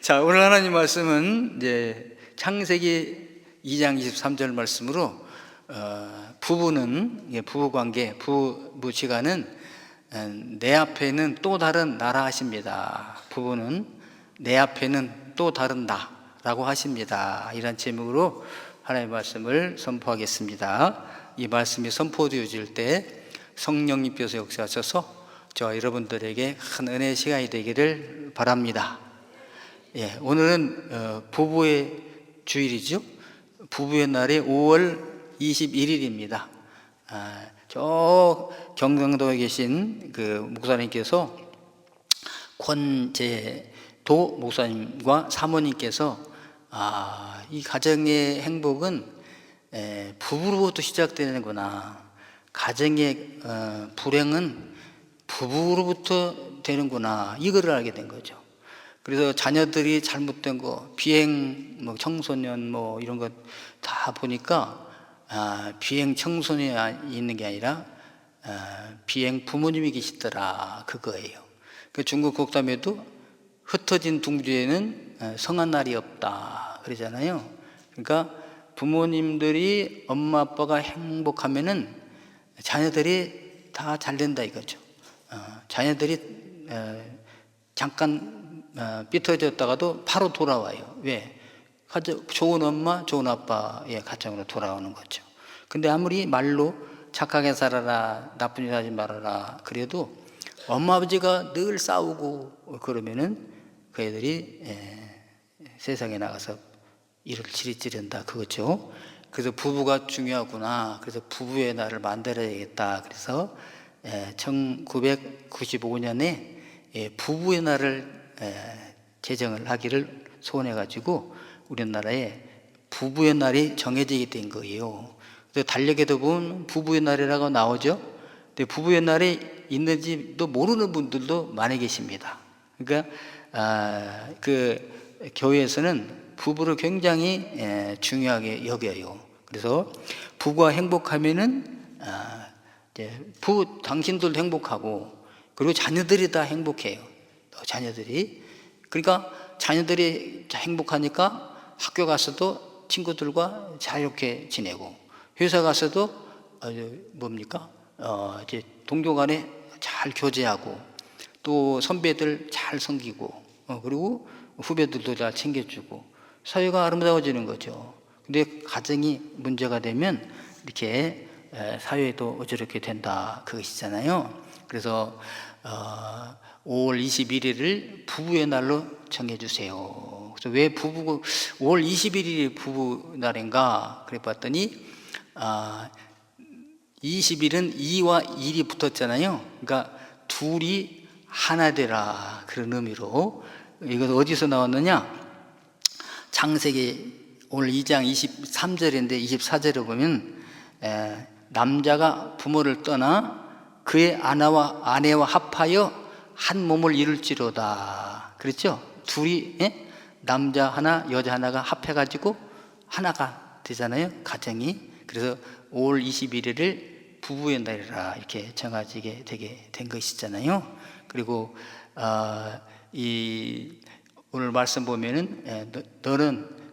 자, 오늘 하나님 말씀은 이제 창세기 2장 23절 말씀으로 부부는 부부관계, 부부지간은 내 앞에는 또 다른 나라 하십니다. 부부는 내 앞에는 또 다른 나라고 하십니다. 이런 제목으로 하나님의 말씀을 선포하겠습니다. 이 말씀이 선포되어질 때 성령님께서 역사하셔서 저 여러분들에게 큰 은혜의 시간이 되기를 바랍니다. 오늘은 부부의 주일이죠. 부부의 날이 5월 21일입니다. 저 경상도에 계신 그 목사님께서 권재도 목사님과 사모님께서 이 가정의 행복은 부부로부터 시작되는구나, 가정의 불행은 부부로부터 되는구나, 이거를 알게 된 거죠. 그래서 자녀들이 잘못된 거, 비행 청소년 이런 거 다 보니까 비행 청소년이 있는 게 아니라 비행 부모님이 계시더라, 그거예요. 그 중국 국담에도 흩어진 둥지에는 성한 날이 없다 그러잖아요. 그러니까 부모님들이 엄마 아빠가 행복하면은 자녀들이 다 잘 된다 이거죠. 자녀들이 잠깐 삐뚤어졌다가도 바로 돌아와요. 왜? 좋은 엄마, 좋은 아빠의 가정으로 돌아오는 거죠. 근데 아무리 말로 착하게 살아라, 나쁜 일 하지 말아라 그래도 엄마 아버지가 늘 싸우고 그러면은 그 애들이 세상에 나가서 일을 지른다 그거죠. 그래서 부부가 중요하구나. 그래서 부부의 날을 만들어야겠다. 그래서 1995년에 부부의 날을 제정을 하기를 소원해가지고 우리나라에 부부의 날이 정해지게 된 거예요. 그래서 달력에도 보면 부부의 날이라고 나오죠. 근데 부부의 날이 있는지도 모르는 분들도 많이 계십니다. 그러니까 그 교회에서는 부부를 굉장히 중요하게 여겨요. 그래서 부부가 행복하면은 당신들도 행복하고, 그리고 자녀들이 다 행복해요. 자녀들이. 그러니까 자녀들이 행복하니까 학교 가서도 친구들과 자유롭게 지내고, 회사 가서도 이제 동료 간에 잘 교제하고, 또 선배들 잘 섬기고, 그리고 후배들도 잘 챙겨주고, 사회가 아름다워지는 거죠. 근데 가정이 문제가 되면 이렇게 사회도 어지럽게 된다 그것이잖아요. 그래서 5월 21일을 부부의 날로 정해주세요. 그래서 왜 5월 21일이 부부 날인가 그래 봤더니 20일은 2와 1이 붙었잖아요. 그러니까 둘이 하나 되라, 그런 의미로. 이건 어디서 나왔느냐? 창세기 오늘 2장 23절인데 24절에 보면 남자가 부모를 떠나 그의 아내와 합하여 한 몸을 이룰지로다. 그렇죠? 둘이 남자 하나 여자 하나가 합해가지고 하나가 되잖아요, 가정이. 그래서 5월 21일을 부부의 날이라 이렇게 정해지게 되게 된 것이잖아요. 그리고 오늘 말씀 보면은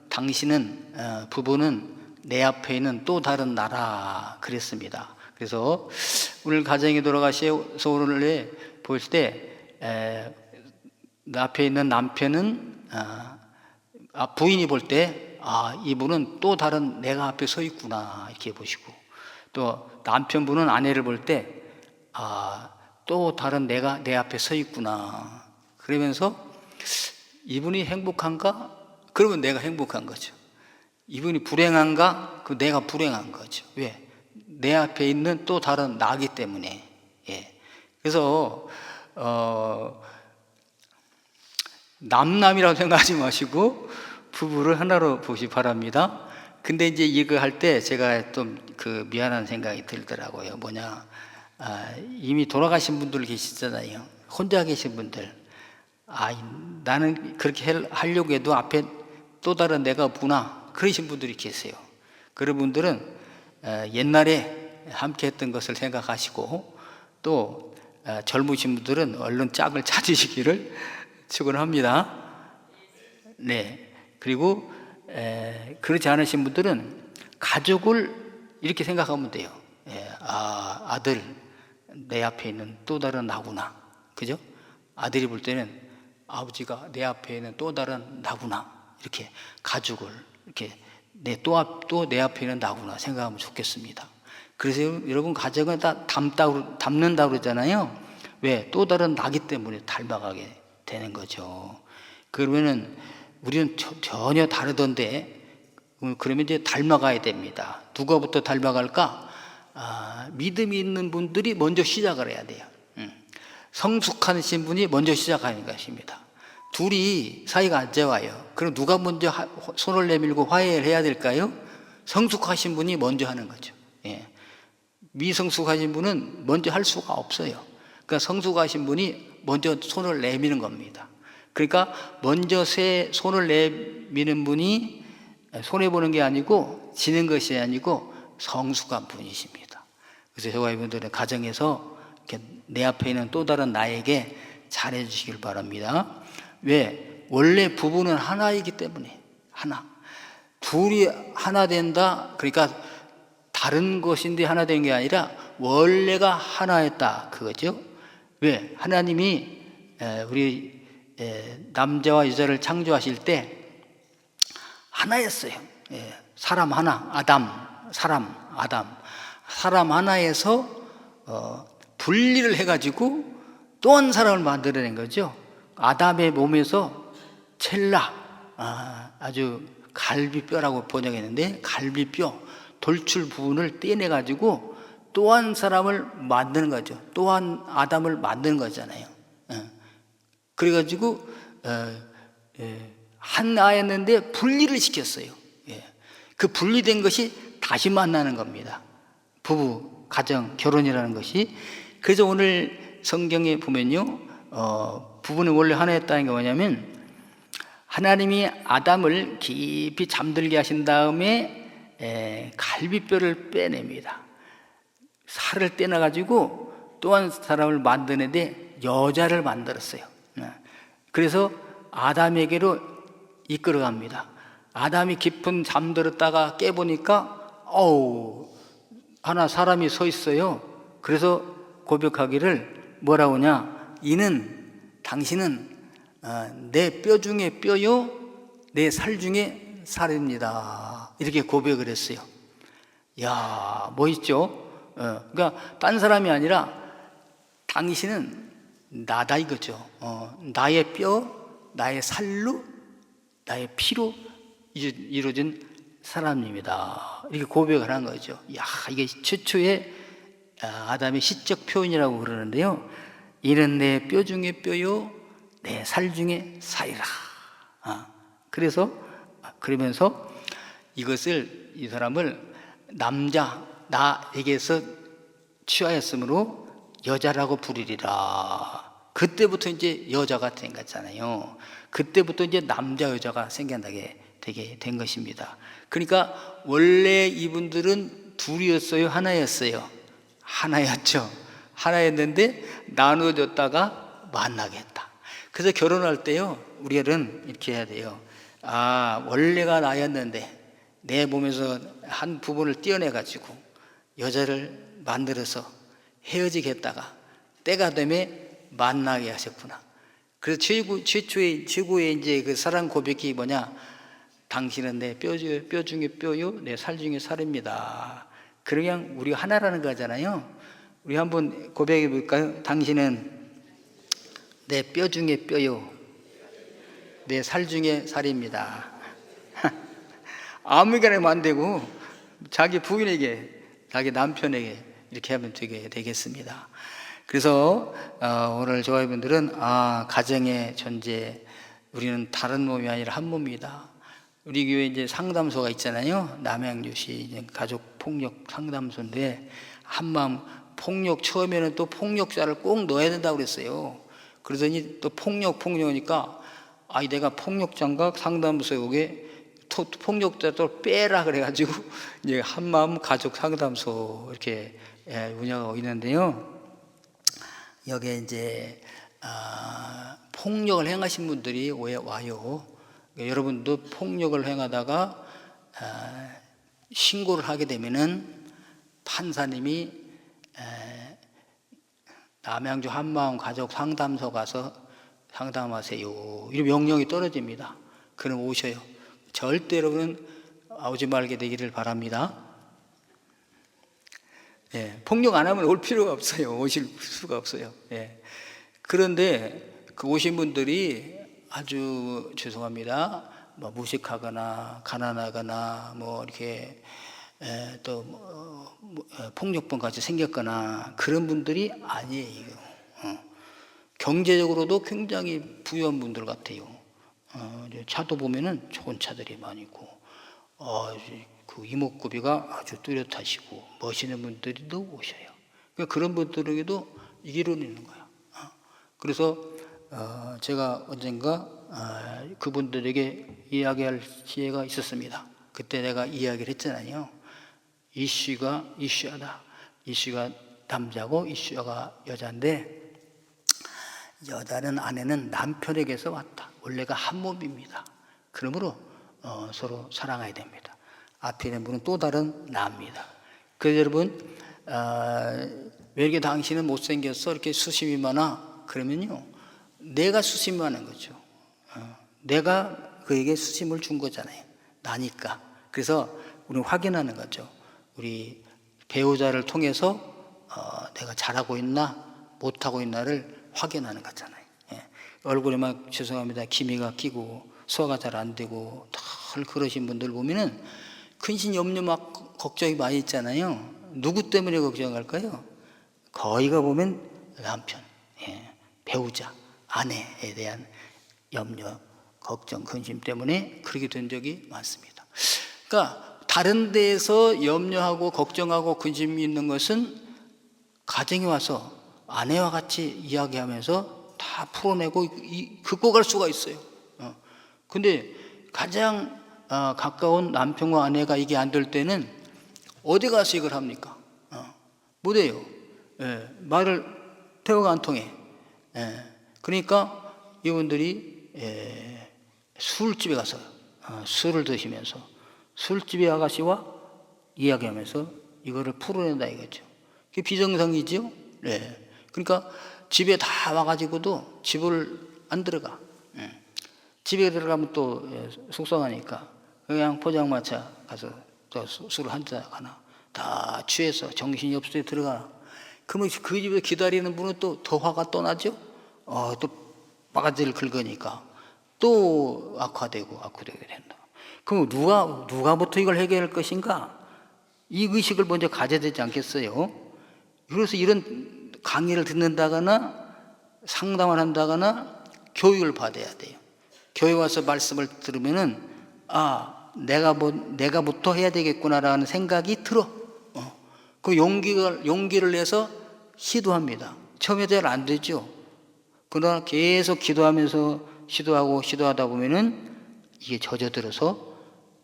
당신은 부부는 내 앞에 있는 또 다른 나라 그랬습니다. 그래서 오늘 가정에 돌아가셔서 오늘 볼 때 앞에 있는 남편은 부인이 볼 때 이분은 또 다른 내가 앞에 서 있구나 이렇게 보시고, 또 남편분은 아내를 볼 때 또 다른 내가 내 앞에 서 있구나 그러면서 이분이 행복한가? 그러면 내가 행복한 거죠. 이분이 불행한가? 그 내가 불행한 거죠. 왜? 내 앞에 있는 또 다른 나기 때문에. 그래서 남남이라고 생각하지 마시고 부부를 하나로 보시 바랍니다. 근데 이제 이거 할 때 제가 좀 미안한 생각이 들더라고요. 이미 돌아가신 분들 계시잖아요. 혼자 계신 분들. 나는 그렇게 하려고 해도 앞에 또 다른 내가 없구나, 그러신 분들이 계세요. 그런 분들은 옛날에 함께 했던 것을 생각하시고, 또 젊으신 분들은 얼른 짝을 찾으시기를 축원합니다. 네. 그리고 그렇지 않으신 분들은 가족을 이렇게 생각하면 돼요. 아들, 내 앞에 있는 또 다른 나구나. 그죠? 아들이 볼 때는 아버지가 내 앞에 있는 또 다른 나구나. 이렇게 가족을 이렇게 또 내 앞에 있는 나구나 생각하면 좋겠습니다. 그래서 여러분 가정은 다 닮는다고 그러잖아요. 왜? 또 다른 나기 때문에 닮아가게 되는 거죠. 그러면은 우리는 전혀 다르던데 그러면 이제 닮아가야 됩니다. 누가부터 닮아갈까? 믿음이 있는 분들이 먼저 시작을 해야 돼요. 성숙하신 분이 먼저 시작하는 것입니다. 둘이 사이가 안 좋아요. 그럼 누가 먼저 손을 내밀고 화해를 해야 될까요? 성숙하신 분이 먼저 하는 거죠. 예. 미성숙하신 분은 먼저 할 수가 없어요. 그러니까 성숙하신 분이 먼저 손을 내미는 겁니다. 그러니까 먼저 손을 내미는 분이 손해보는 게 아니고 지는 것이 아니고 성숙한 분이십니다. 그래서 저와 여러분들의 가정에서 이렇게 내 앞에 있는 또 다른 나에게 잘해 주시길 바랍니다. 왜? 원래 부부는 하나이기 때문에 하나. 둘이 하나 된다. 그러니까 다른 것인데 하나 된 게 아니라 원래가 하나였다. 그거죠. 왜? 하나님이 우리 남자와 여자를 창조하실 때 하나였어요. 사람 하나, 사람 하나에서 분리를 해가지고 또 한 사람을 만들어낸 거죠. 아담의 몸에서 첼라, 아주 갈비뼈라고 번역했는데 갈비뼈, 돌출 부분을 떼내가지고 또 한 사람을 만드는 거죠. 또 한 아담을 만드는 거잖아요. 그래가지고 한 아였는데 분리를 시켰어요. 그 분리된 것이 다시 만나는 겁니다. 부부, 가정, 결혼이라는 것이. 그래서 오늘 성경에 보면요, 부부는 원래 하나였다는 게 뭐냐면 하나님이 아담을 깊이 잠들게 하신 다음에 갈비뼈를 빼냅니다. 살을 떼내가지고 또 한 사람을 만드는데 여자를 만들었어요. 그래서 아담에게로 이끌어갑니다. 아담이 깊은 잠들었다가 깨보니까 하나 사람이 서 있어요. 그래서 고백하기를 뭐라고 하냐? 당신은 내 뼈 중에 뼈요, 내 살 중에 살입니다. 이렇게 고백을 했어요. 야, 멋있죠? 그러니까 딴 사람이 아니라 당신은 나다 이거죠. 나의 뼈, 나의 살로, 나의 피로 이루어진 사람입니다. 이렇게 고백을 한 거죠. 야, 이게 최초의 아담의 시적 표현이라고 그러는데요. 이는 내 뼈 중에 뼈요, 내 살 중에 살이라. 그러면서 이것을, 이 사람을 나에게서 취하였으므로 여자라고 부르리라. 그때부터 이제 여자가 된 거잖아요. 그때부터 이제 남자 여자가 생겨나게 되게 된 것입니다. 그러니까 원래 이분들은 둘이었어요, 하나였어요? 하나였죠. 하나였는데 나누어졌다가 만나게 했다. 그래서 결혼할 때요, 우리는 이렇게 해야 돼요. 원래가 나였는데 내 몸에서 한 부분을 떼어내가지고 여자를 만들어서 헤어지게 했다가 때가 되면 만나게 하셨구나. 그래서 최고의 이제 그 사랑 고백이 뭐냐? 당신은 내 뼈 중에 뼈요, 내 살 중에 살입니다. 그냥 우리가 하나라는 거잖아요. 우리 한번 고백해 볼까요? 당신은 내 뼈 중에 뼈요, 내 살 중에 살입니다. 아무에게나 하면 안 되고 자기 부인에게, 자기 남편에게 이렇게 하면 되겠습니다. 그래서 오늘 저와 여러분들은 가정의 존재, 우리는 다른 몸이 아니라 한 몸이다. 우리 교회 이제 상담소가 있잖아요. 남양주시 가족 폭력 상담소인데 한마음 폭력, 처음에는 또 폭력자를 꼭 넣어야 된다고 그랬어요. 그러더니 또 폭력이니까 내가 폭력자인가 상담소에 오게 폭력자도 빼라 그래가지고 이제 한마음 가족 상담소 이렇게 운영하고 있는데요. 여기에 이제 폭력을 행하신 분들이 와요. 그러니까 여러분도 폭력을 행하다가 신고를 하게 되면은 판사님이 남양주 한마음 가족 상담소 가서 상담하세요, 이런 명령이 떨어집니다. 그럼 오셔요. 절대 여러분은 오지 말게 되기를 바랍니다. 폭력 안 하면 올 필요가 없어요. 오실 수가 없어요. 그런데 그 오신 분들이 아주 죄송합니다, 뭐 무식하거나 가난하거나 뭐 이렇게 또 폭력범 같이 생겼거나 그런 분들이 아니에요. 경제적으로도 굉장히 부유한 분들 같아요. 차도 보면은 좋은 차들이 많이 있고, 그 이목구비가 아주 뚜렷하시고 멋있는 분들도 오셔요. 그러니까 그런 분들에게도 이기론이 있는 거야. 그래서 제가 언젠가 그분들에게 이야기할 기회가 있었습니다. 그때 내가 이야기를 했잖아요. 이슈가 이슈하다. 이슈가 남자고 이슈가 여자인데, 여자는 아내는 남편에게서 왔다. 원래가 한 몸입니다. 그러므로 서로 사랑해야 됩니다. 앞에 있는 분은 또 다른 나입니다. 그래서 여러분, 왜 이렇게 당신은 못생겼어? 이렇게 수심이 많아? 그러면요, 내가 수심이 많은 거죠. 내가 그에게 수심을 준 거잖아요. 나니까. 그래서 우리는 확인하는 거죠. 우리 배우자를 통해서 내가 잘하고 있나 못하고 있나를 확인하는 거잖아요. 얼굴에 막 죄송합니다, 기미가 끼고 소화가 잘 안 되고 늘 그러신 분들 보면은 근심 염려 막 걱정이 많이 있잖아요. 누구 때문에 걱정할까요? 거의가 보면 남편, 배우자, 아내에 대한 염려, 걱정, 근심 때문에 그렇게 된 적이 많습니다. 그러니까 다른 데에서 염려하고 걱정하고 근심이 있는 것은 가정에 와서 아내와 같이 이야기하면서 다 풀어내고 극복할 수가 있어요. 근데 가장 가까운 남편과 아내가 이게 안 될 때는 어디 가서 이걸 합니까? 못해요. 말을 대화가 안 통해. 그러니까 이분들이 술집에 가서 술을 드시면서 술집의 아가씨와 이야기하면서 이거를 풀어낸다 이거죠. 그게 비정상이죠. 그러니까 집에 다 와가지고도 집을 안 들어가. 집에 들어가면 또 속상하니까 그냥 포장마차 가서 또 술을 한잔 하나, 다 취해서 정신이 없을 때 들어가. 그러면 그 집에 기다리는 분은 또 더 화가 또 나죠. 또 바가지를 긁으니까 또 악화되게 된다. 그럼 누가부터 이걸 해결할 것인가? 이 의식을 먼저 가져야 되지 않겠어요? 그래서 이런 강의를 듣는다거나 상담을 한다거나 교육을 받아야 돼요. 교회 와서 말씀을 들으면은 내가부터 해야 되겠구나라는 생각이 들어. 그 용기를 내서 시도합니다. 처음에 잘 안 되죠. 그러나 계속 기도하면서 시도하다 보면은 이게 젖어들어서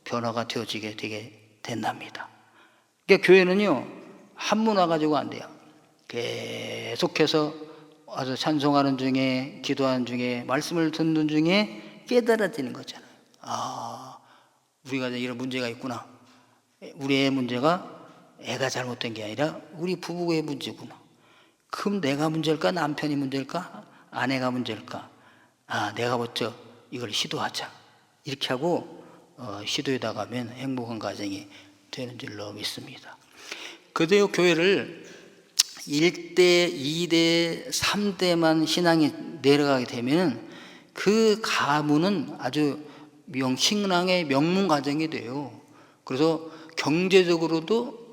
변화가 되게 된답니다. 그러니까 교회는요, 한 문 와가지고 안 돼요. 계속해서 와서 찬송하는 중에, 기도하는 중에, 말씀을 듣는 중에 깨달아지는 거잖아요. 우리가 이런 문제가 있구나. 우리 애 문제가 애가 잘못된 게 아니라 우리 부부의 문제구나. 그럼 내가 문제일까? 남편이 문제일까? 아내가 문제일까? 내가 먼저 이걸 시도하자. 이렇게 하고 시도해 나가면 행복한 가정이 되는 줄로 믿습니다. 그래도 교회를 1대, 2대, 3대만 신앙이 내려가게 되면 그 가문은 아주 신앙의 명문 가정이 돼요. 그래서 경제적으로도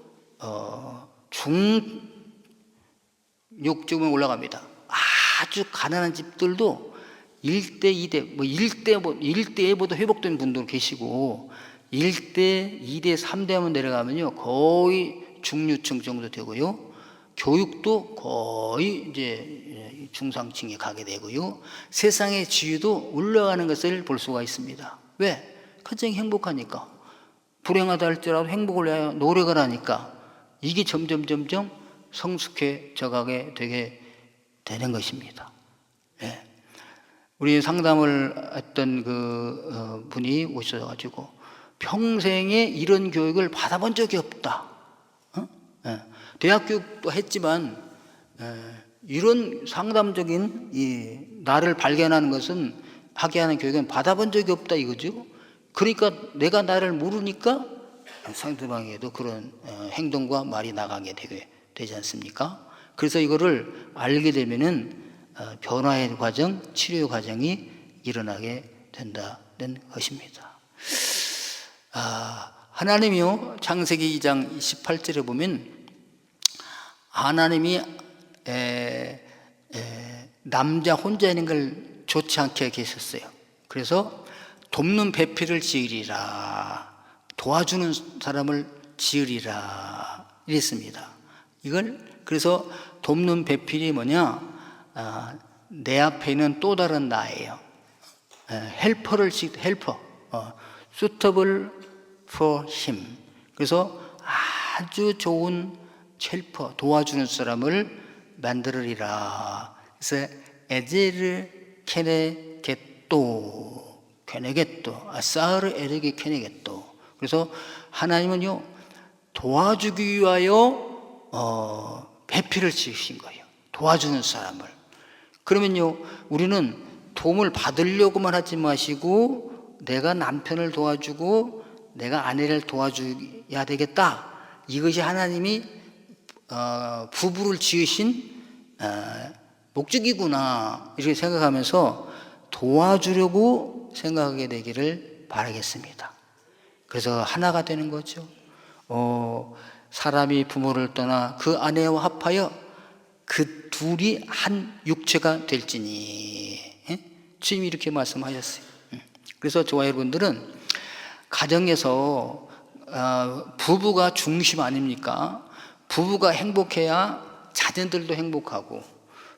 중육쯤에 올라갑니다. 아주 가난한 집들도 1대, 2대, 1대보다 회복된 분도 계시고 1대, 2대, 3대만 내려가면요 거의 중류층 정도 되고요. 교육도 거의 이제 중상층에 가게 되고요. 세상의 지위도 올라가는 것을 볼 수가 있습니다. 왜? 가정이 행복하니까. 불행하다 할지라도 행복을 위하여 노력을 하니까 이게 점점 성숙해져 가게 되게 되는 것입니다. 우리 상담을 했던 분이 오셔가지고 평생에 이런 교육을 받아본 적이 없다. 대학 교육도 했지만 이런 상담적인 나를 발견하는 것은 하게 하는 교육은 받아본 적이 없다 이거죠. 그러니까 내가 나를 모르니까 상대방에도 그런 행동과 말이 나가게 되지 않습니까? 그래서 이거를 알게 되면은 변화의 과정, 치료의 과정이 일어나게 된다는 것입니다. 하나님이요, 창세기 2장 18절에 보면 하나님이 남자 혼자 있는 걸 좋지 않게 계셨어요. 그래서 돕는 배필을 지으리라, 도와주는 사람을 지으리라 이랬습니다. 이걸 그래서 돕는 배필이 뭐냐? 내 앞에 있는 또 다른 나예요. 헬퍼, suitable for him. 그래서 아주 좋은 헬퍼, 도와주는 사람을 만들으리라. 그래서 에제르 케네겟도, 아사르 에르게 케네겟도. 그래서 하나님은요, 도와주기 위하여 배필을 지으신 거예요. 도와주는 사람을. 그러면요, 우리는 도움을 받으려고만 하지 마시고 내가 남편을 도와주고 내가 아내를 도와줘야 되겠다. 이것이 하나님이 부부를 지으신 목적이구나 이렇게 생각하면서 도와주려고 생각하게 되기를 바라겠습니다. 그래서 하나가 되는 거죠. 사람이 부모를 떠나 그 아내와 합하여 그 둘이 한 육체가 될지니. 주님이 이렇게 말씀하셨어요. 그래서 저와 여러분들은 가정에서 부부가 중심 아닙니까? 부부가 행복해야 자녀들도 행복하고,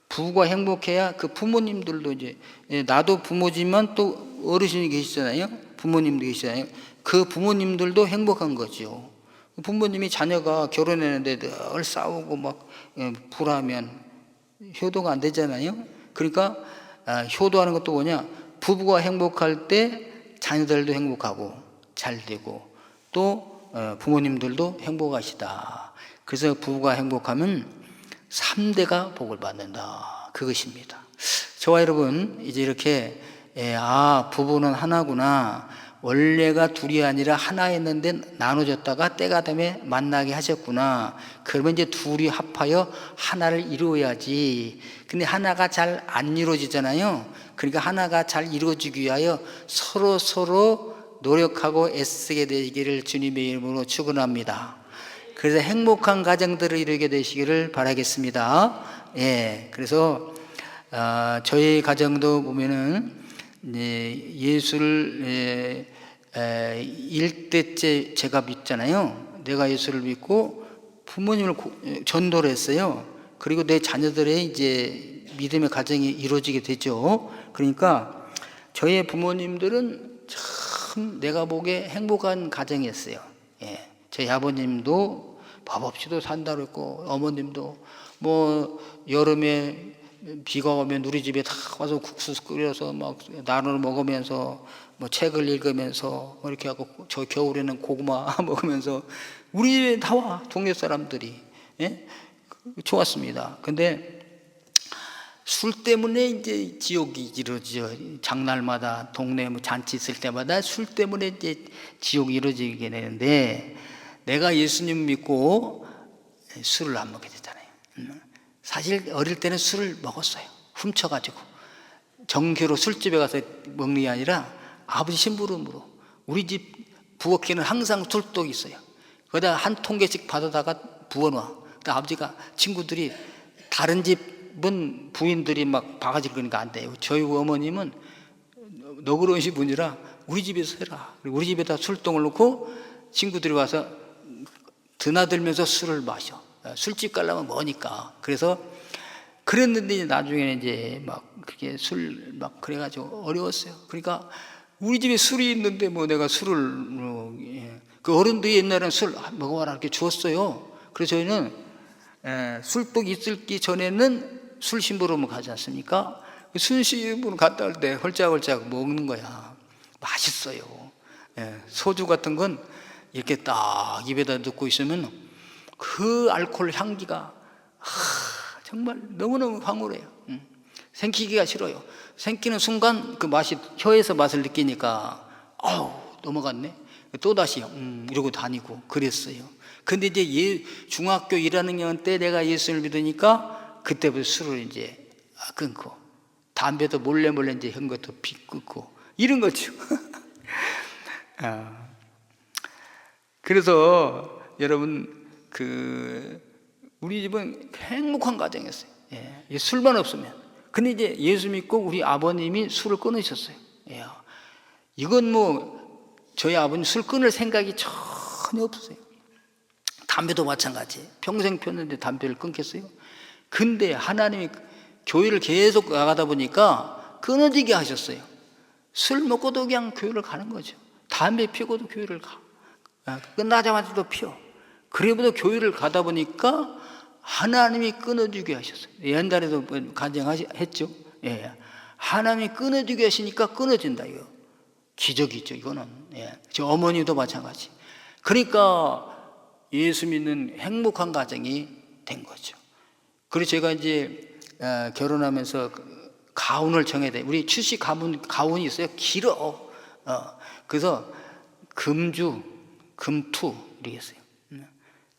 부부가 행복해야 그 부모님들도 이제, 나도 부모지만 또 어르신이 계시잖아요. 부모님도 계시잖아요. 그 부모님들도 행복한 거죠. 부모님이 자녀가 결혼했는데 늘 싸우고 막 불하면 효도가 안 되잖아요. 그러니까 효도하는 것도 뭐냐? 부부가 행복할 때 자녀들도 행복하고 잘 되고 또 부모님들도 행복하시다. 그래서 부부가 행복하면 3대가 복을 받는다. 그것입니다. 저와 여러분 이제 이렇게 부부는 하나구나. 원래가 둘이 아니라 하나였는데 나눠졌다가 때가 되면 만나게 하셨구나. 그러면 이제 둘이 합하여 하나를 이루어야지. 근데 하나가 잘 안 이루어지잖아요. 그러니까 하나가 잘 이루어지기 위하여 서로 노력하고 애쓰게 되기를 주님의 이름으로 축원합니다. 그래서 행복한 가정들을 이루게 되시기를 바라겠습니다. 그래서 저희 가정도 보면은 예수를 1대째 제가 믿잖아요. 내가 예수를 믿고 부모님을 전도를 했어요. 그리고 내 자녀들의 이제 믿음의 가정이 이루어지게 되죠. 그러니까 저희 부모님들은 참 내가 보기에 행복한 가정이었어요. 저희 아버님도 밥 없이도 산다고 했고, 어머님도 뭐 여름에 비가 오면 우리 집에 다 와서 국수 끓여서 막 나눠 먹으면서 뭐 책을 읽으면서 이렇게 하고, 저 겨울에는 고구마 먹으면서 우리 집에 다 와, 동네 사람들이. 좋았습니다. 근데 술 때문에 이제 지옥이 이루어져. 장날마다 동네 뭐 잔치 있을 때마다 술 때문에 이제 지옥이 이루어지게 되는데, 내가 예수님 믿고 술을 안 먹게 되잖아요. 사실 어릴 때는 술을 먹었어요. 훔쳐가지고 정규로 술집에 가서 먹는 게 아니라 아버지 심부름으로. 우리 집 부엌에는 항상 술떡이 있어요. 거기다 한 통개씩 받아다가 부어놔. 아버지가, 친구들이 다른 집은 부인들이 막 바가지를 끄니까 안 돼요. 저희 어머님은 너그러우신 분이라 우리 집에서 해라. 우리 집에다 술통을 놓고 친구들이 와서 드나들면서 술을 마셔. 술집 가려면 뭐니까. 그래서 그랬는데 나중에는 이제 막 그렇게 술 막 그래가지고 어려웠어요. 그러니까 우리 집에 술이 있는데 뭐 내가 술을 그 어른들이 옛날에는 술 먹어봐라 이렇게 주었어요. 그래서 저희는 술독 있을기 전에는 술 심부름을 가지 않습니까? 순시분 갔다 올 때 헐짝헐짝 먹는 거야. 맛있어요. 예, 소주 같은 건 이렇게 딱 입에다 넣고 있으면 그 알코올 향기가 정말 너무너무 황홀해요. 생기기가 싫어요. 생기는 순간 그 맛이 혀에서 맛을 느끼니까 넘어갔네. 또다시 이러고 다니고 그랬어요. 근데 이제 중학교 1학년 때 내가 예수를 믿으니까 그때부터 술을 이제 끊고 담배도 몰래 이제 한 것도 끊고 이런 거죠. 그래서 여러분 우리 집은 행복한 가정이었어요. 예, 술만 없으면. 근데 이제 예수 믿고 우리 아버님이 술을 끊으셨어요. 예, 이건 저희 아버님 술 끊을 생각이 전혀 없었어요. 담배도 마찬가지. 평생 폈는데 담배를 끊겠어요? 근데 하나님이 교회를 계속 나가다 보니까 끊어지게 하셨어요. 술 먹고도 그냥 교회를 가는 거죠. 담배 피고도 교회를 가. 끝나자마자도 피워. 그래도 교회를 가다 보니까 하나님이 끊어주게 하셨어요. 옛날에도 간증했죠. 예. 하나님이 끊어주게 하시니까 끊어진다. 이거 기적이죠. 이거는. 예. 저 어머니도 마찬가지. 그러니까 예수 믿는 행복한 가정이 된 거죠. 그리고 제가 이제 결혼하면서 가운을 정해야 돼. 우리 출시 가운이 있어요. 길어. 그래서 금주, 금투 이렇게 했어요.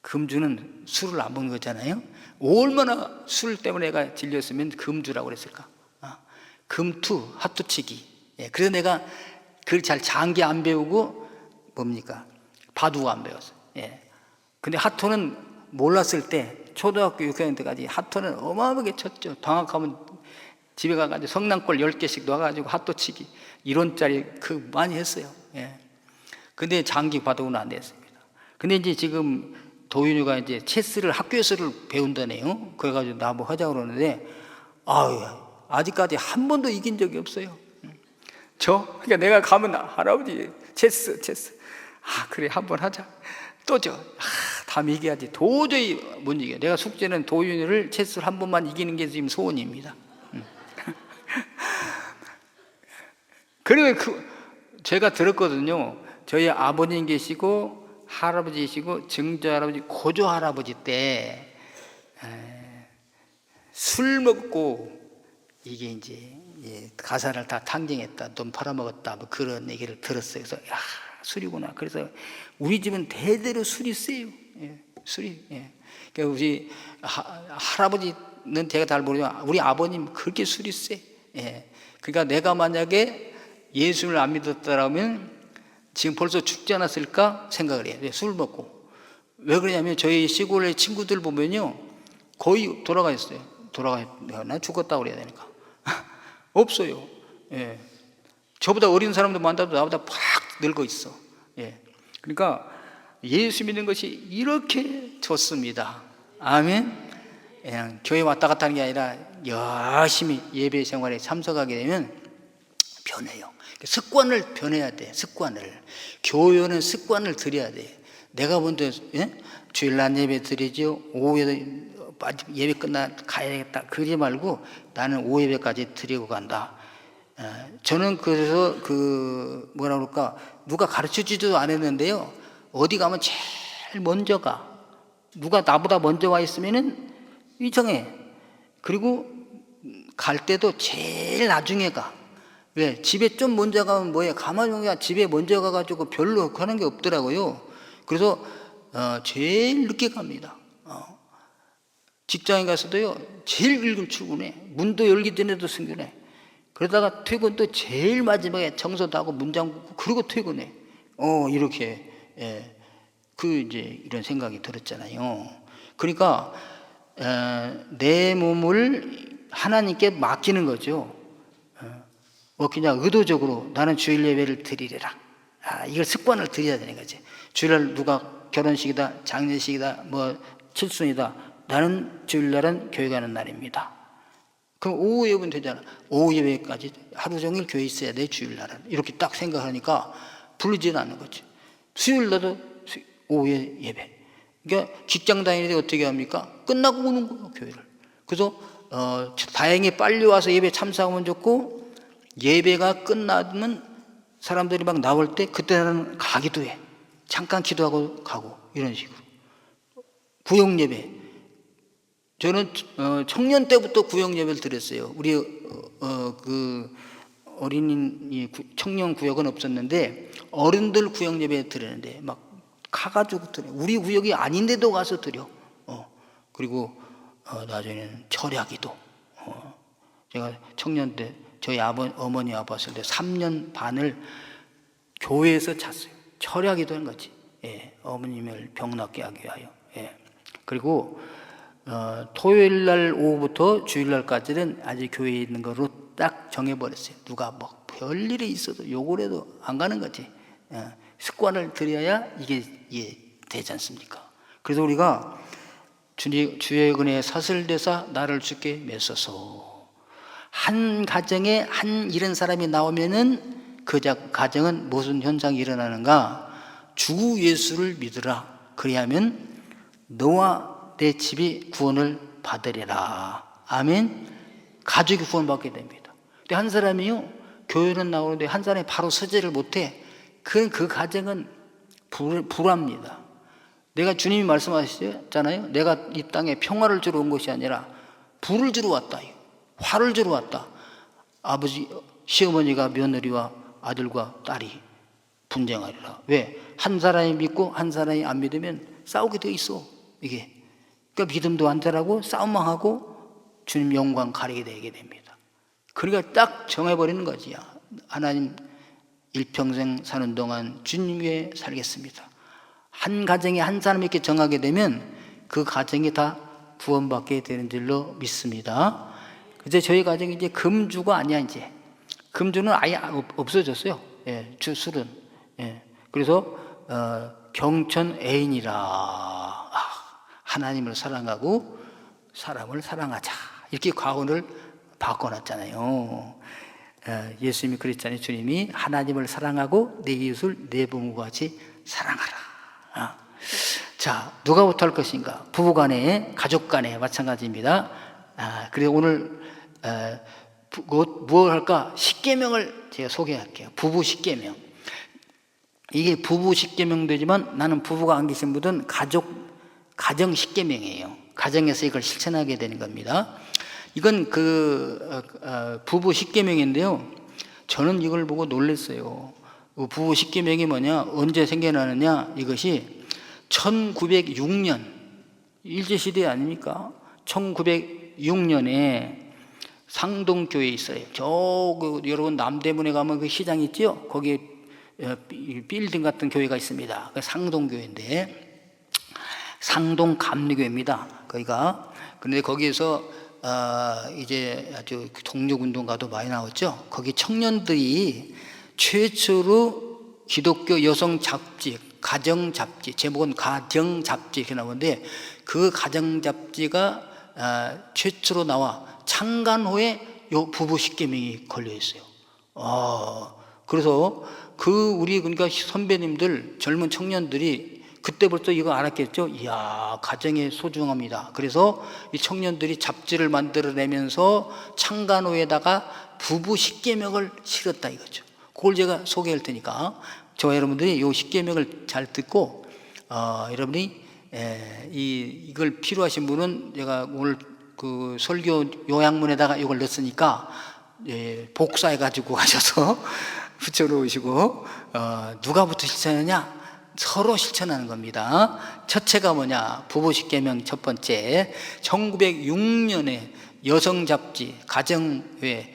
금주는 술을 안 먹는 거잖아요. 얼마나 술 때문에 내가 질렸으면 금주라고 그랬을까. 금투, 하투치기. 예, 그래서 내가 그걸 잘 장기 안 배우고 바둑 안 배웠어요. 예. 근데 하토는 몰랐을 때 초등학교 6학년 때까지 하토는 어마어마하게 쳤죠. 방학하면 집에 가가지고 성난골 10개씩 놔가지고 하토 치기 이론짜리 많이 했어요. 예. 근데 장기 바둑은 안 됐습니다. 근데 이제 지금 도윤이가 이제 체스를 학교에서를 배운다네요. 그래가지고 나 하자고 그러는데 아직까지 한 번도 이긴 적이 없어요. 그러니까 내가 가면 할아버지 체스 그래 한번 하자. 또죠. 다음 이겨야지. 도저히 못 이겨. 내가 숙제는 도윤이를 체스를 한 번만 이기는 게 지금 소원입니다. 그리고 제가 들었거든요. 저희 아버님 계시고 할아버지시고 증조할아버지, 고조할아버지 때 술 먹고 이게 이제 가사를 다 탕정했다, 돈 팔아먹었다, 그런 얘기를 들었어요. 그래서 술이구나. 그래서 우리 집은 대대로 술이 세요. 술이. 그러니까 우리 할아버지는 제가 잘 모르지만 우리 아버님 그렇게 술이 세. 그러니까 내가 만약에 예수를 안 믿었다라면 지금 벌써 죽지 않았을까 생각을 해요. 술 먹고. 왜 그러냐면 저희 시골의 친구들 보면요 거의 돌아가 있어요. 난 죽었다고 그래야 되니까. 없어요. 저보다 어린 사람도 만나도 나보다 팍 늙어 있어. 그러니까 예수 믿는 것이 이렇게 좋습니다. 아멘. 그냥 교회 왔다 갔다 하는 게 아니라 열심히 예배 생활에 참석하게 되면 변해요. 습관을 변해야 돼. 교회는 습관을 들여야 돼. 내가 먼저 주일날 예배 드리죠. 오후에 예배 끝나 가야겠다. 그러지 말고 나는 오후 예배까지 드리고 간다. 저는 그래서 뭐라 그럴까, 누가 가르쳐주지도 않았는데요. 어디 가면 제일 먼저 가. 누가 나보다 먼저 와 있으면은 이상해. 그리고 갈 때도 제일 나중에 가. 왜? 집에 좀 먼저 가면 뭐예요? 가만히 보면 집에 먼저 가가지고 별로 하는 게 없더라고요. 그래서 제일 늦게 갑니다. 직장에 가서도요 제일 일찍 출근해. 문도 열기 전에도 승근해. 그러다가 퇴근도 제일 마지막에 청소도 하고 문 잠그고 그리고 퇴근해. 이렇게 이제 이런 생각이 들었잖아요. 그러니까 내 몸을 하나님께 맡기는 거죠. 그냥 의도적으로 나는 주일 예배를 드리리라. 이걸 습관을 들여야 되는 거지. 주일날 누가 결혼식이다, 장례식이다, 칠순이다. 나는 주일날은 교회 가는 날입니다. 그럼 오후 예배는 되잖아. 오후 예배까지 하루 종일 교회 있어야 돼, 주일날은. 이렇게 딱 생각하니까 부르지는 않는 거지. 수요일날도 오후에 예배. 그러니까 직장 다니는데 어떻게 합니까? 끝나고 오는 거예요, 교회를. 그래서 다행히 빨리 와서 예배 참석하면 좋고, 예배가 끝나면 사람들이 막 나올 때 그때는 가기도 해. 잠깐 기도하고 가고 이런 식으로. 구역 예배. 저는 청년 때부터 구역 예배를 드렸어요. 우리 그 어린이 청년 구역은 없었는데 어른들 구역 예배 드리는데 막 가가지고 드려. 우리 구역이 아닌데도 가서 드려. 그리고 나중에는 철야기도. 제가 청년 때 저희 어머니 아팠을 때 3년 반을 교회에서 잤어요. 철야기도 한 거지. 예, 어머님을 병 낫게 하기 위하여. 예. 그리고 토요일 날 오후부터 주일 날까지는 아직 교회에 있는 거로 딱 정해버렸어요. 누가 뭐 별일이 있어도 요걸 해도 안 가는 거지. 습관을 들여야 이게 되지 않습니까? 그래서 우리가 주의 은혜에 사슬대사 나를 주께 메소서. 한 가정에 한 이런 사람이 나오면은 그 가정은 무슨 현상이 일어나는가? 주 예수를 믿으라. 그리하면 너와 내 집이 구원을 받으리라. 아멘. 가족이 구원받게 됩니다. 근데 한 사람이요, 교회는 나오는데 한 사람이 바로 서제를 못해. 그 가정은 불합니다. 내가 주님이 말씀하셨잖아요. 내가 이 땅에 평화를 주러 온 것이 아니라 불을 주러 왔다. 화를 주러 왔다. 아버지, 시어머니가 며느리와 아들과 딸이 분쟁하리라. 왜? 한 사람이 믿고 한 사람이 안 믿으면 싸우게 돼 있어. 이게. 그러니까 믿음도 안 되라고 싸움만 하고 주님 영광 가리게 되게 됩니다. 그러니까 딱 정해버리는 거지. 하나님 일평생 사는 동안 주님 위에 살겠습니다. 한 가정에 한 사람 이렇게 정하게 되면 그 가정이 다 구원받게 되는 줄로 믿습니다. 이제 저희 가정이 이제 금주가 아니야. 이제 금주는 아예 없어졌어요. 예, 술은. 예. 그래서 경천 애인이라, 하나님을 사랑하고 사람을 사랑하자, 이렇게 과언을 바꿔놨잖아요. 예수님이 그랬잖아요. 주님이 하나님을 사랑하고 내 이웃을 내 몸과 같이 사랑하라. 자, 누가 못할 것인가? 부부간에, 가족간에 마찬가지입니다. 그래서 오늘 무엇을 할까? 십계명을 제가 소개할게요. 부부 십계명. 이게 부부 십계명 되지만 나는 부부가 안 계신 분은 가정 십계명이에요. 가정에서 이걸 실천하게 되는 겁니다. 이건 부부 십계명인데요. 저는 이걸 보고 놀랐어요. 부부 십계명이 뭐냐? 언제 생겨나느냐? 이것이 1906년 일제시대 아닙니까? 1906년에 상동교회에 있어요. 여러분 남대문에 가면 그 시장 있죠? 거기에 빌딩 같은 교회가 있습니다. 상동교회인데, 상동 감리교회입니다. 거기가. 근데 거기에서 이제 아주 독립운동가도 많이 나왔죠. 거기 청년들이 최초로 기독교 여성 잡지, 가정 잡지, 제목은 가정 잡지 이렇게 나오는데, 그 가정 잡지가 최초로 나와 창간호에 요 부부 십계명이 걸려 있어요. 그래서 그러니까 선배님들, 젊은 청년들이 그때부터 이거 알았겠죠. 이야, 가정의 소중함이다. 그래서 이 청년들이 잡지를 만들어내면서 창간호에다가 부부 십계명을 실었다 이거죠. 그걸 제가 소개할 테니까 저와 여러분들이 이 십계명을 잘 듣고 여러분이 이걸 필요하신 분은 제가 오늘 그 설교 요약문에다가 이걸 넣었으니까 복사해 가지고 가셔서 붙여놓으시고, 누가부터 실천하냐? 서로 실천하는 겁니다. 첫째가 뭐냐? 부부 십계명 첫 번째, 1906년에 여성 잡지 가정회에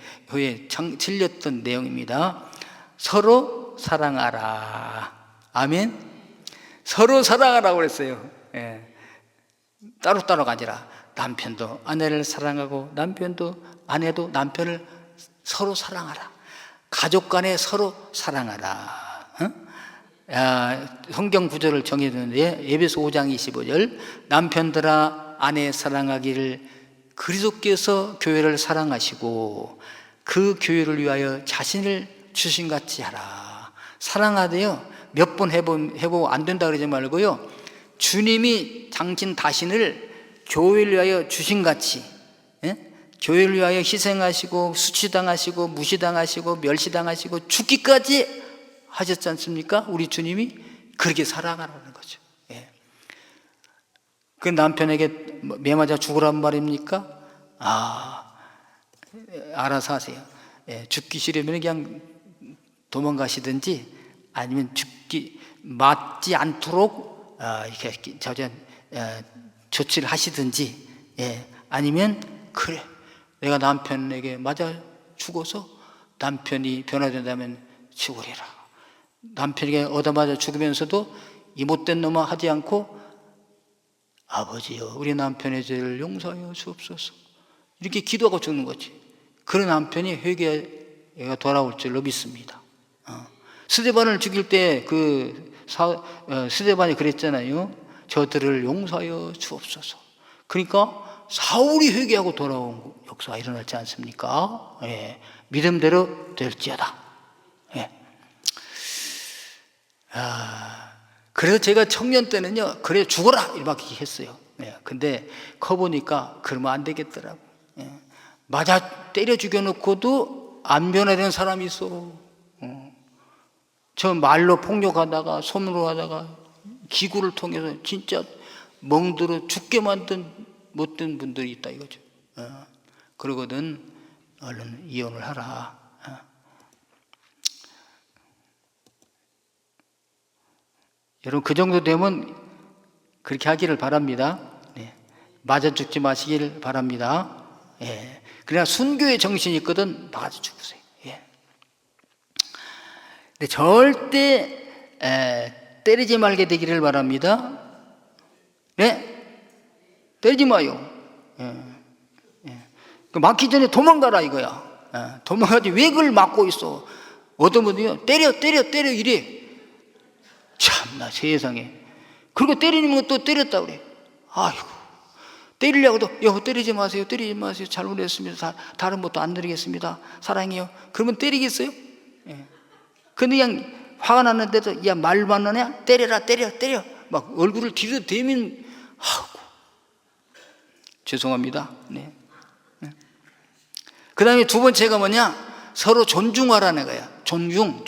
실렸던 내용입니다. 서로 사랑하라. 아멘. 서로 사랑하라고 그랬어요. 따로따로가 아니라 남편도 아내를 사랑하고 남편도 아내도 남편을 서로 사랑하라. 가족 간에 서로 사랑하라. 성경 구절을 정해두는데, 에베소 5장 25절, 남편들아 아내 사랑하기를 그리스도께서 교회를 사랑하시고 그 교회를 위하여 자신을 주신같이 하라. 사랑하되요, 몇 번 해보고 안 된다 그러지 말고요, 주님이 당신 자신을 교회를 위하여 주신같이, 교회를 위하여 희생하시고 수치당하시고 무시당하시고 멸시당하시고 죽기까지 하셨지 않습니까? 우리 주님이 그렇게 살아가라는 거죠. 예. 그 남편에게 매 맞아 죽으란 말입니까? 알아서 하세요. 예, 죽기 싫으면 그냥 도망가시든지 아니면 맞지 않도록 이렇게 조치를 하시든지, 예, 아니면 그래 내가 남편에게 맞아 죽어서 남편이 변화된다면 죽으리라. 남편에게 얻어맞아 죽으면서도 이 못된 놈아 하지 않고 아버지여 우리 남편의 죄를 용서하여 주옵소서 이렇게 기도하고 죽는 거지. 그런 남편이 회개가 돌아올 줄로 믿습니다. 스데반을 죽일 때 스데반이 그랬잖아요. 저들을 용서하여 주옵소서. 그러니까 사울이 회개하고 돌아온 역사가 일어났지 않습니까? 예, 믿음대로 될지어다. 예. 그래서 제가 청년 때는요, 그래 죽어라 이렇게 했어요. 예, 근데 커보니까 그러면 안 되겠더라고. 예. 맞아 때려 죽여놓고도 안 변화되는 사람이 있어. 저 말로 폭력하다가 손으로 하다가 기구를 통해서 진짜 멍들어 죽게 만든 못된 분들이 있다 이거죠. 그러거든 얼른 이혼을 하라. 여러분 그 정도 되면 그렇게 하기를 바랍니다. 네. 맞아 죽지 마시길 바랍니다. 예. 그러나 순교의 정신이 있거든 맞아 죽으세요. 예. 근데 절대 때리지 말게 되기를 바랍니다. 네? 때리지 마요. 예. 예. 맞기 전에 도망가라 이거야. 도망가지 왜 그걸 막고 있어? 어떤 분들이요 때려 이래. 참나 세상에. 그리고 때리는 건 또 때렸다 그래. 아이고 때리려고도 여보 때리지 마세요 잘못했습니다. 다른 것도 안 드리겠습니다. 사랑해요. 그러면 때리겠어요? 예. 근데 그냥 화가 났는데도 야 말만 하냐? 때려 막 얼굴을 뒤로 대면 죄송합니다. 네. 그 다음에 두 번째가 뭐냐? 서로 존중하라는 거야. 존경.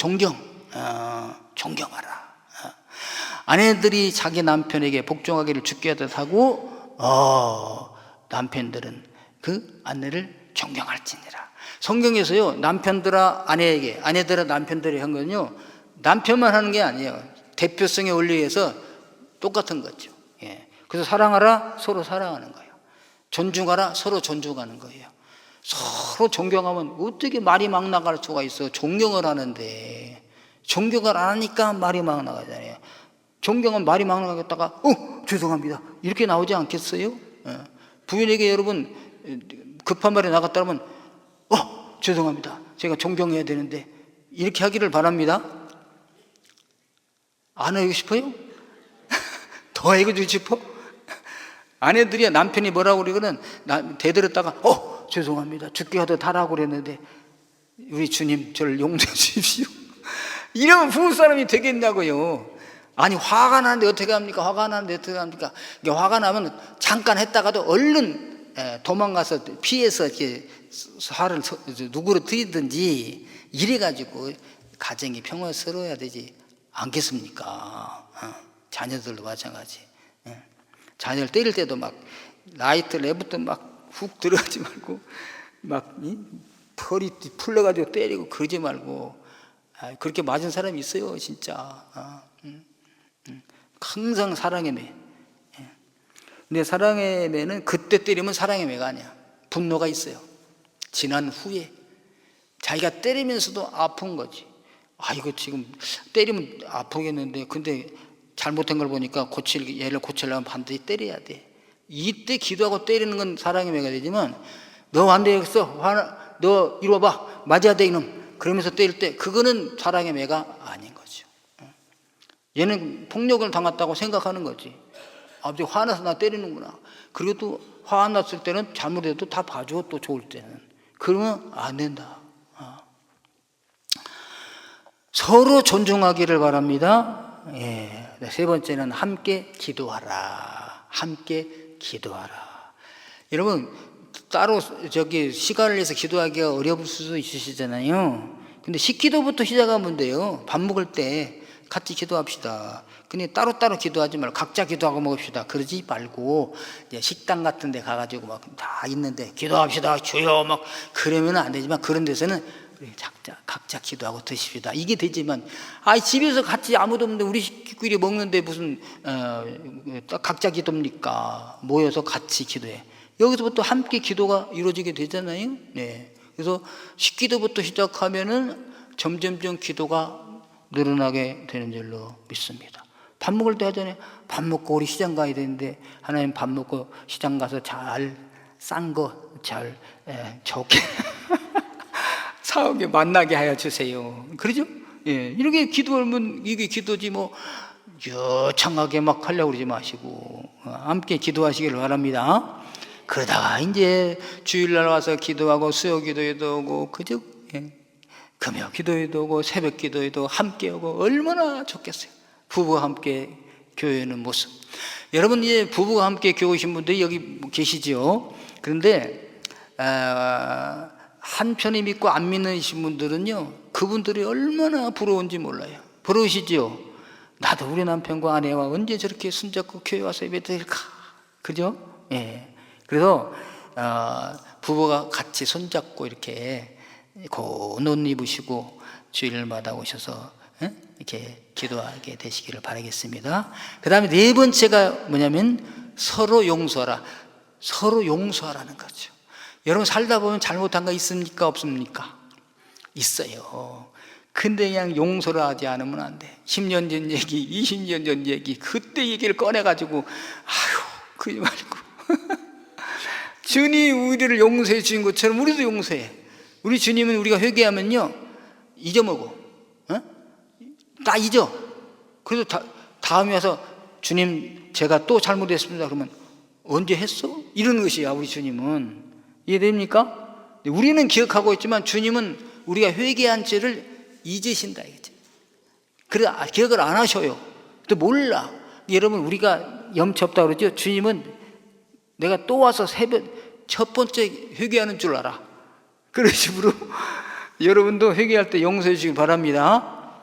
존경하라. 아내들이 자기 남편에게 복종하기를 죽게 하듯 하고 남편들은 그 아내를 존경할지니라. 성경에서요 남편들아 아내에게 아내들아 남편들이 한 거는요 남편만 하는 게 아니에요. 대표성의 원리에서 똑같은 거죠. 예. 그래서 사랑하라 서로 사랑하는 거예요. 존중하라 서로 존중하는 거예요. 서로 존경하면 어떻게 말이 막 나갈 수가 있어. 존경을 하는데 존경을 안 하니까 말이 막 나가잖아요. 존경은 말이 막 나가다가 죄송합니다 이렇게 나오지 않겠어요? 예. 부인에게 여러분 급한 말이 나갔다면 죄송합니다 제가 존경해야 되는데 이렇게 하기를 바랍니다. 안 하고 싶어요? 더 하고 싶어? 아내들이 남편이 뭐라고 그러거든 대들었다가 죄송합니다 죽게 하듯 하라고 그랬는데 우리 주님 저를 용서해 주십시오. 이러면 부부싸움이 되겠냐고요. 아니 화가 나는데 어떻게 합니까? 화가 나면 잠깐 했다가도 얼른 도망가서 피해서 이렇게 화를 누구로뜨리든지 이래가지고 가정이 평화스러워야 되지 않겠습니까? 자녀들도 마찬가지. 자녀를 때릴 때도 막 라이트 레부터 막 훅 들어가지 말고 막 털이 풀려가지고 때리고 그러지 말고. 그렇게 맞은 사람이 있어요 진짜. 항상 사랑의 매. 근데 사랑의 매는 그때 때리면 사랑의 매가 아니야. 분노가 있어요. 지난 후에 자기가 때리면서도 아픈 거지. 이거 지금 때리면 아프겠는데 근데 잘못한 걸 보니까 얘를 고치려면 반드시 때려야 돼. 이때 기도하고 때리는 건 사랑의 매가 되지만 너 안 되겠어 너 이리 와봐 맞아야 돼 이놈 그러면서 때릴 때 그거는 사랑의 매가 아닌 거죠. 얘는 폭력을 당했다고 생각하는 거지. 아버지 화나서 나 때리는구나. 그리고 또 화 안 났을 때는 잘못해도 다 봐줘. 또 좋을 때는. 그러면 안 된다. 서로 존중하기를 바랍니다. 예. 세 번째는 함께 기도하라. 함께 기도하라. 여러분 따로 저기 시간을 내서 기도하기가 어려울 수도 있으시잖아요. 근데 식기도부터 시작하면 돼요. 밥 먹을 때 같이 기도합시다. 근데 따로따로 기도하지 말고 각자 기도하고 먹읍시다. 그러지 말고 이제 식당 같은 데 가가지고 막 다 있는데 기도합시다. 주여 막 그러면 안 되지만 그런 데서는 우리 각자 기도하고 드십시다. 이게 되지만 집에서 같이 아무도 없는데 우리 식구끼리 먹는데 무슨 각자 기도입니까? 모여서 같이 기도해. 여기서부터 함께 기도가 이루어지게 되잖아요. 네. 그래서 식기도부터 시작하면은 점점점 기도가 늘어나게 되는 줄로 믿습니다. 밥 먹을 때 하잖아요. 밥 먹고 우리 시장 가야 되는데 하나님 밥 먹고 시장 가서 잘 싼 거 잘 좋게 사오게 만나게 하여 주세요. 그러죠? 예, 이렇게 기도하면 이게 기도지 뭐 여창하게 막 하려고 그러지 마시고 함께 기도하시길 바랍니다. 그러다가 이제 주일날 와서 기도하고 수요 기도에도 오고 그죠? 예. 금요 기도에도 오고 새벽 기도에도 함께 오고 얼마나 좋겠어요. 부부가 함께 교회하는 모습. 여러분 이제 부부가 함께 교회 오신 분들이 여기 계시죠? 그런데 한편이 믿고 안 믿으신 분들은요, 그분들이 얼마나 부러운지 몰라요. 부러우시죠? 나도 우리 남편과 아내와 언제 저렇게 손잡고 교회 와서 예배 드릴까? 그죠? 예. 그래서 부부가 같이 손잡고 이렇게 고운 옷 입으시고 주일마다 오셔서 이렇게 기도하게 되시기를 바라겠습니다. 그 다음에 네 번째가 뭐냐면 서로 용서하라. 서로 용서하라는 거죠. 여러분 살다 보면 잘못한 거 있습니까? 없습니까? 있어요. 근데 그냥 용서를 하지 않으면 안 돼. 10년 전 얘기, 20년 전 얘기, 그때 얘기를 꺼내가지고 그러지 말고 주님 우리를 용서해 주신 것처럼 우리도 용서해. 우리 주님은 우리가 회개하면요 잊어먹어. 다 잊어. 그래서 다음에 와서 주님 제가 또 잘못했습니다 그러면 언제 했어? 이런 것이야 우리 주님은. 이해됩니까? 우리는 기억하고 있지만 주님은 우리가 회개한 죄를 잊으신다 이거죠. 그래 기억을 안 하셔요. 또 몰라. 여러분 우리가 염치 없다고 그러죠. 주님은 내가 또 와서 첫 번째 회개하는 줄 알아. 그런 식으로 여러분도 회개할 때 용서해 주시기 바랍니다.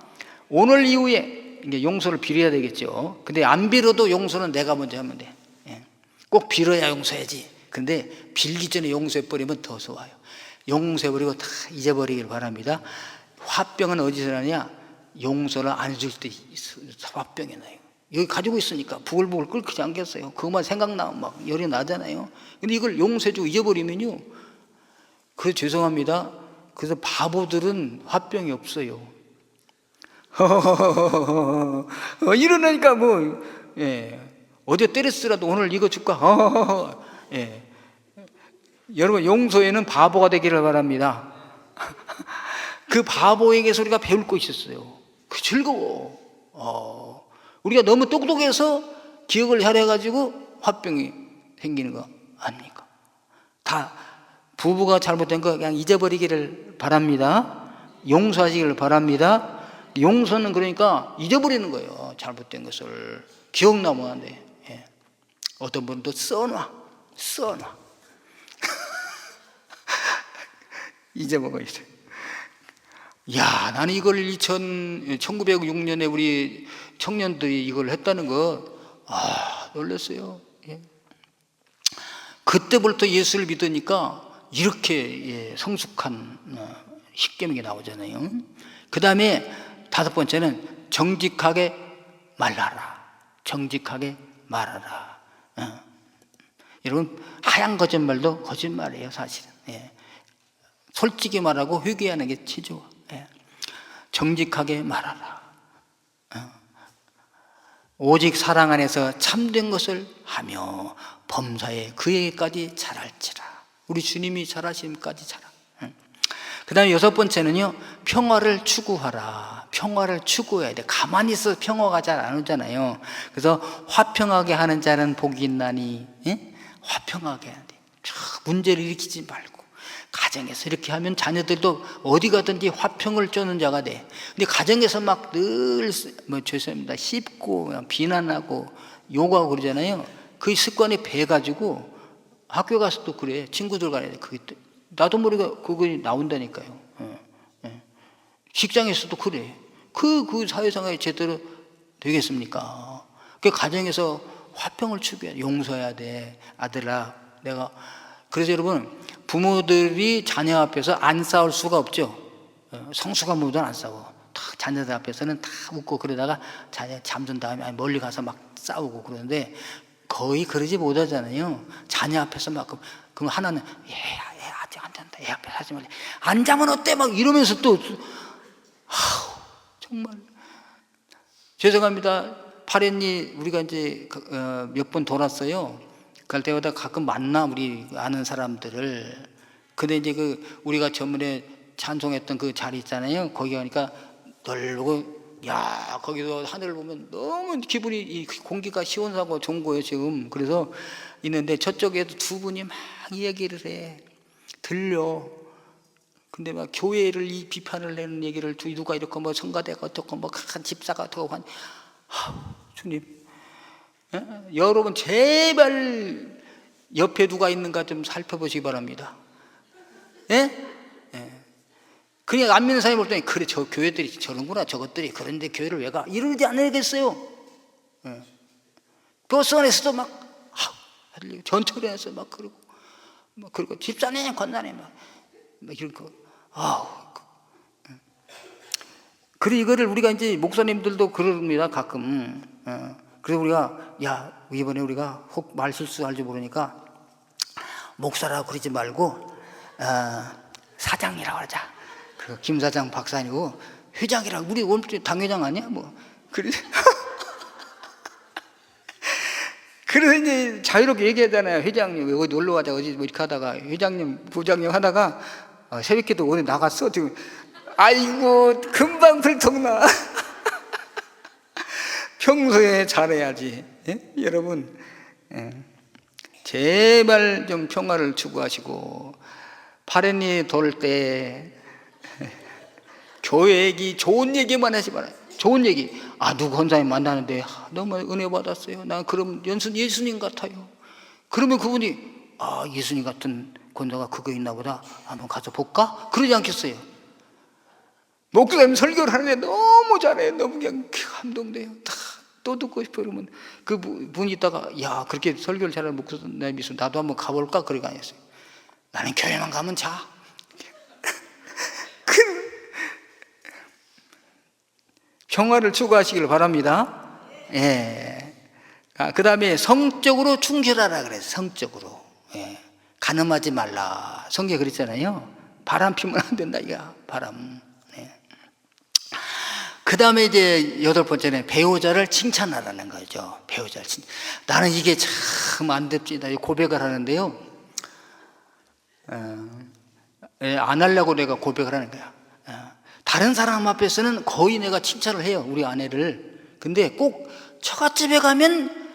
오늘 이후에 이제 용서를 빌어야 되겠죠. 근데 안 빌어도 용서는 내가 먼저 하면 돼. 꼭 빌어야 용서해야지. 근데 빌기 전에 용서해버리면 더 좋아요. 용서해버리고 다 잊어버리길 바랍니다. 화병은 어디서 나냐? 용서를 안 줄 때 화병이 나요. 여기 가지고 있으니까 부글부글 끓지 않겠어요. 그것만 생각나면 막 열이 나잖아요. 근데 이걸 용서해주고 잊어버리면요, 그래서 죄송합니다. 그래서 바보들은 화병이 없어요. 이러니까 뭐 어제 때렸으라도 오늘 이거 줄까? 여러분 용서에는 바보가 되기를 바랍니다. 그 바보에게서 우리가 배울 것이 있었어요. 그 즐거워. 우리가 너무 똑똑해서 기억을 잘해가지고 화병이 생기는 거 아닙니까? 다 부부가 잘못된 거 그냥 잊어버리기를 바랍니다. 용서하시기를 바랍니다. 용서는 그러니까 잊어버리는 거예요. 잘못된 것을 기억나면 안 돼. 어떤 분은 또 써놔. 잊어먹어야 돼. 야, 나는 이걸 1906년에 우리 청년들이 이걸 했다는 거, 놀랐어요. 그때부터 예수를 믿으니까 이렇게 성숙한 십계명이 나오잖아요. 그 다음에 다섯 번째는 정직하게 말하라. 정직하게 말하라. 여러분 하얀 거짓말도 거짓말이에요 사실은. 솔직히 말하고 회개하는 게 최죠. 정직하게 말하라. 오직 사랑 안에서 참된 것을 하며 범사에 그에게까지 잘할지라. 우리 주님이 잘하심까지 잘하. 그 다음에 여섯 번째는요, 평화를 추구하라. 평화를 추구해야 돼. 가만히 있어서 평화가 잘 안 오잖아요. 그래서 화평하게 하는 자는 복이 있나니, 화평하게 해야 돼. 문제를 일으키지 말고. 가정에서 이렇게 하면 자녀들도 어디 가든지 화평을 쫓는 자가 돼. 근데 가정에서 막 늘, 죄송합니다. 씹고, 비난하고, 욕하고 그러잖아요. 그 습관이 배가지고 학교 가서도 그래. 친구들 간에 그게 나도 모르게 그거 나온다니까요. 직장에서도 그래. 그 사회생활이 제대로 되겠습니까? 그 가정에서 화평을 추구해야 돼. 용서해야 돼. 아들아, 내가. 그래서 여러분, 부모들이 자녀 앞에서 안 싸울 수가 없죠. 성숙한 부모들은 안 싸워. 다 자녀들 앞에서는 다 웃고 그러다가 자녀 잠든 다음에 멀리 가서 막 싸우고 그러는데 거의 그러지 못하잖아요. 자녀 앞에서 막. 그럼 하나는 아직 안 잔다. 얘 앞에 하지 말래. 안 자면 어때? 막 이러면서 또 정말 죄송합니다. 파렌니 우리가 이제 몇 번 돌았어요. 갈 때마다 가끔 만나 우리 아는 사람들을. 근데 이제 우리가 저번에 찬송했던 그 자리 있잖아요. 거기 가니까 넓고 거기서 하늘을 보면 너무 기분이 이 공기가 시원하고 좋은 거예요 지금. 그래서 있는데 저쪽에도 두 분이 막 이야기를 해. 들려. 근데 막 교회를 이 비판을 내는 얘기를 누가 이렇게 뭐 성가대가 어떻고 뭐 한 집사가 어떻고 주님, 여러분 제발 옆에 누가 있는가 좀 살펴보시기 바랍니다. 그냥 안 믿는 사람이 볼 때 그래 저 교회들이 저런구나 저것들이 그런데 교회를 왜 가? 이러지 않아야겠어요. 버스 안에서도 막 전철에서 막 그리고 집사님 건너네 막 이런 거. 그래 이거를 우리가 이제 목사님들도 그럽니다 가끔. 그래서 우리가 이번에 우리가 혹 말 실수할지 모르니까 목사라고 그러지 말고 사장이라고 하자. 그 김 사장 박사 아니고 회장이라고. 우리 원래 당회장 아니야 뭐. 그래. 그래서 이제 자유롭게 얘기하잖아요. 회장님 어디 놀러 가자 어디 뭐 이렇게 하다가 회장님 부장님 하다가 새벽기도 오늘 나갔어 지금. 아이고 금방 들통나. 평소에 잘해야지. 여러분 제발 좀 평화를 추구하시고 파렌니 돌 때 교회 얘기 좋은 얘기만 하지 말아요. 좋은 얘기. 누구 권사님 만나는데 너무 은혜 받았어요. 난 그럼 예수님 같아요. 그러면 그분이 예수님 같은 권사가 그거 있나 보다. 한번 가서 볼까? 그러지 않겠어요. 목사님 설교를 하는데 너무 잘해요. 너무 그냥 감동돼요. 또 듣고 싶어. 그러면 그 분이 있다가 그렇게 설교를 잘하는 목사님 있으면 나도 한번 가볼까? 그러고 아니었어요. 나는 교회만 가면 자. 평화를 추구하시길 바랍니다. 그 다음에 성적으로 충실하라 그래서 성적으로. 가늠하지 말라. 성경에 그랬잖아요. 바람 피면 안 된다. 바람. 그 다음에 이제 8번째는 배우자를 칭찬하라는 거죠. 배우자를 나는 이게 참 안 됩니다. 고백을 하는데요. 안 하려고 내가 고백을 하는 거야. 다른 사람 앞에서는 거의 내가 칭찬을 해요. 우리 아내를. 근데 꼭 처갓집에 가면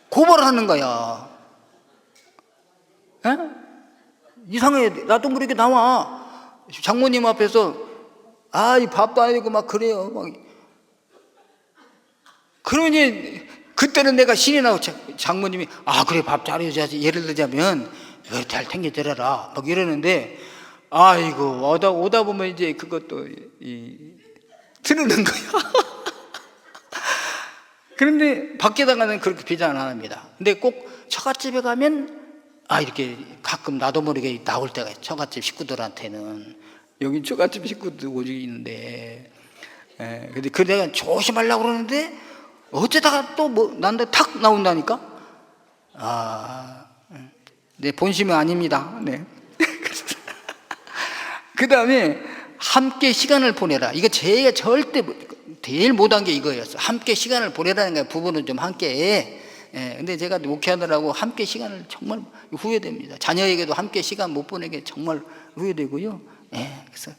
고발하는 거야. 이상해. 나도 모르게 나와. 장모님 앞에서 이 밥도 아니고 막 그래요. 막. 그러니 그때는 내가 신이 나고 장모님이 그래 밥 잘해줘야지. 예를 들자면 잘 챙겨드려라 막 이러는데 아이고 오다 보면 이제 그것도 트는 거야. 그런데 밖에다가는 그렇게 비전 안 합니다. 근데 꼭 처갓집에 가면 이렇게 가끔 나도 모르게 나올 때가 있어요. 처갓집 식구들한테는. 여기 처갓집 식구들 오직 있는데 근데 그 내가 조심하려고 그러는데 어쩌다가 또 난데 탁 나온다니까. 내 본심이 아닙니다. 그 다음에 함께 시간을 보내라. 이거 제가 제일 못한 게 이거였어. 함께 시간을 보내라는 거예요. 부부는 좀 함께. 근데 제가 목회하느라고 함께 시간을 정말 후회됩니다. 자녀에게도 함께 시간 못 보내게 정말 후회되고요. 그래서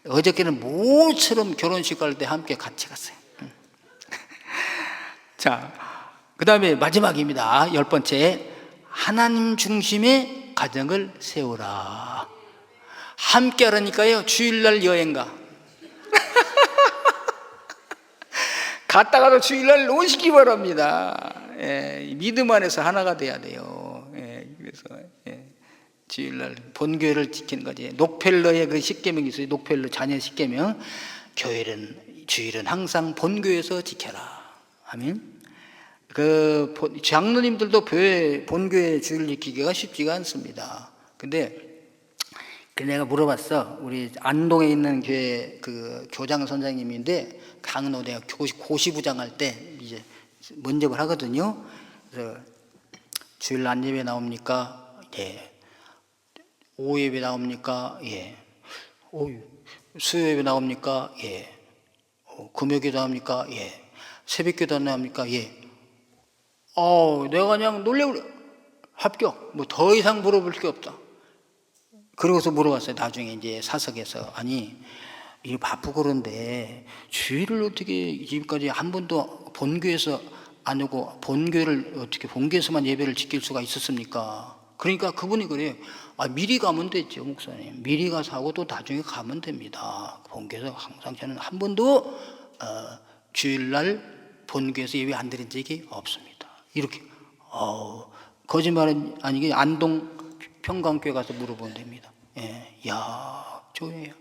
어저께는 모처럼 결혼식 갈 때 함께 같이 갔어요. 자, 그 다음에 마지막입니다. 10번째, 하나님 중심의 가정을 세우라. 함께 하라니까요. 주일날 여행가. 갔다가도 주일날 오시기 바랍니다. 믿음 안에서 하나가 돼야 돼요. 그래서 주일날 본교회를 지키는 거지. 녹펠러의 그 십계명이 있어요. 녹펠러 자녀 십계명. 주일은 항상 본교회에서 지켜라. 아멘. 그 장로님들도 본교회 주일 지키기가 쉽지가 않습니다. 근데 내가 물어봤어. 우리 안동에 있는 교회 그 교장 선생님인데 강노대학 고시부장 할 때 이제 면접을 하거든요. 그래서 주일 안예배 나옵니까? 예. 오후예배 나옵니까? 예. 수요예배 나옵니까? 예. 금요기도 나옵니까? 예. 새벽기도 나옵니까? 예. 내가 그냥 놀래버려. 합격. 뭐 더 이상 물어볼 게 없다. 그러고서 물어봤어요. 나중에 이제 사석에서. 아니, 이게 바쁘고 그런데 주일을 어떻게 지금까지 한 번도 본교에서 안 오고 본교를 어떻게 본교에서만 예배를 지킬 수가 있었습니까? 그러니까 그분이 그래요. 미리 가면 되죠, 목사님. 미리 가서 하고 또 나중에 가면 됩니다. 본교에서 항상 저는 한 번도 주일날 본교에서 예배 안 드린 적이 없습니다. 이렇게 거짓말은 아니게 안동 평강교회 가서 물어보면 됩니다. 예, 좋네요.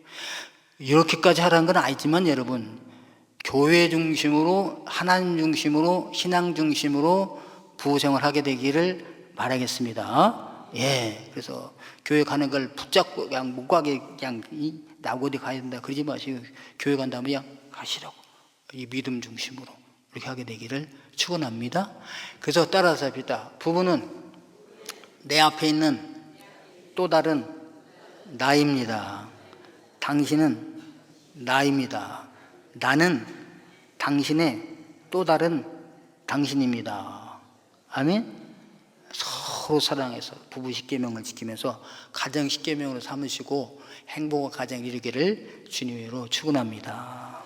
이렇게까지 하라는 건 아니지만 여러분, 교회 중심으로, 하나님 중심으로, 신앙 중심으로 부생활 하게 되기를 바라겠습니다. 예, 그래서 교회 가는 걸 붙잡고 그냥 못 가게 그냥 나 어디 가야 된다 그러지 마시고 교회 간다면 그냥 가시라고. 이 믿음 중심으로 이렇게 하게 되기를 축원합니다. 그래서 따라서 합시다. 부부는 내 앞에 있는 또 다른 나입니다. 당신은 나입니다. 나는 당신의 또 다른 당신입니다. 아멘? 서로 사랑해서 부부 십계명을 지키면서 가정 십계명으로 삼으시고 행복한 가정 이루기를 주님으로 축원합니다.